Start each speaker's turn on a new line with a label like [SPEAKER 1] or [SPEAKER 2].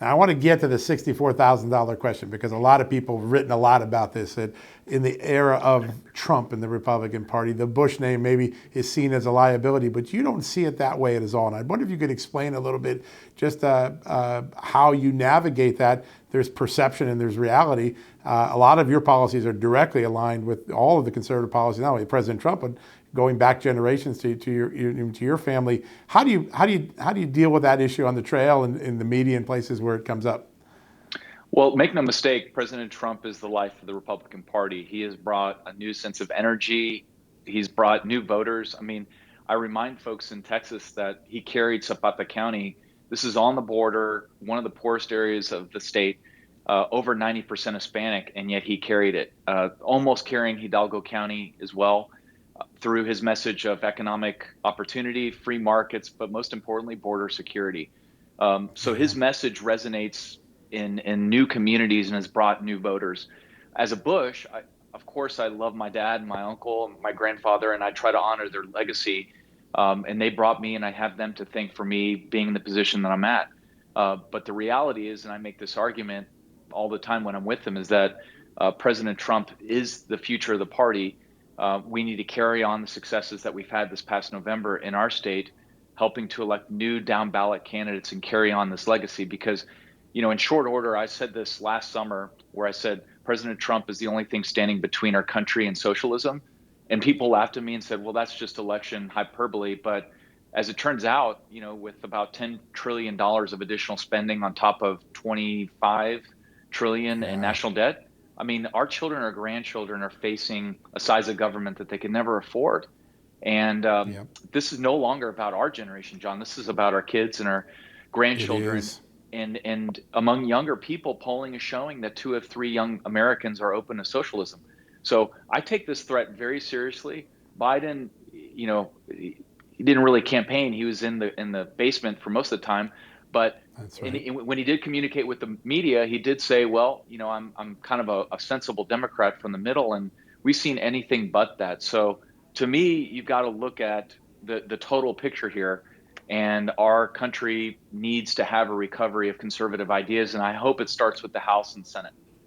[SPEAKER 1] Now, I want to get to the $64,000 question because a lot of people have written a lot about this. That in the era of Trump and the Republican Party, the Bush name maybe is seen as a liability, but you don't see it that way at all. And I wonder if you could explain a little bit just how you navigate that. There's perception and there's reality. A lot of your policies are directly aligned with all of the conservative policies, not only President Trump, but going back generations to your family. How do you deal with that issue on the trail and in the media and places where it comes up?
[SPEAKER 2] Well, make no mistake, President Trump is the life of the Republican Party. He has brought a new sense of energy. He's brought new voters. I mean, I remind folks in Texas that he carried Zapata County. This is on the border, one of the poorest areas of the state, over 90% Hispanic, and yet he carried it, almost carrying Hidalgo County as well, through his message of economic opportunity, free markets, but most importantly, border security. So
[SPEAKER 1] Yeah.
[SPEAKER 2] his message resonates in new communities and has brought new voters. As a Bush, of course, I love my dad and my uncle and my grandfather, and I try to honor their legacy. And they brought me, and I have them to thank for me being in the position that I'm at. But the reality is, and I make this argument all the time when I'm with them, is that President Trump is the future of the party. We need to carry on the successes that we've had this past November in our state, helping to elect new down ballot candidates and carry on this legacy. Because, in short order, I said this last summer where I said President Trump is the only thing standing between our country and socialism. And people laughed at me and said, well, that's just election hyperbole. But as it turns out, with about $10 trillion of additional spending on top of 25 trillion in
[SPEAKER 1] Yeah.
[SPEAKER 2] national debt, I mean, our children or grandchildren are facing a size of government that they could never afford. And
[SPEAKER 1] Yep.
[SPEAKER 2] this is no longer about our generation, John. This is about our kids and our
[SPEAKER 1] It
[SPEAKER 2] grandchildren.
[SPEAKER 1] is.
[SPEAKER 2] And among younger people, polling is showing that 2 of 3 young Americans are open to socialism. So I take this threat very seriously. Biden, he didn't really campaign. He was in the basement for most of the time. But
[SPEAKER 1] That's right.
[SPEAKER 2] when he did communicate with the media, he did say, well, I'm kind of a sensible Democrat from the middle. And we've seen anything but that. So to me, you've got to look at the total picture here. And our country needs to have a recovery of conservative ideas. And I hope it starts with the House and Senate.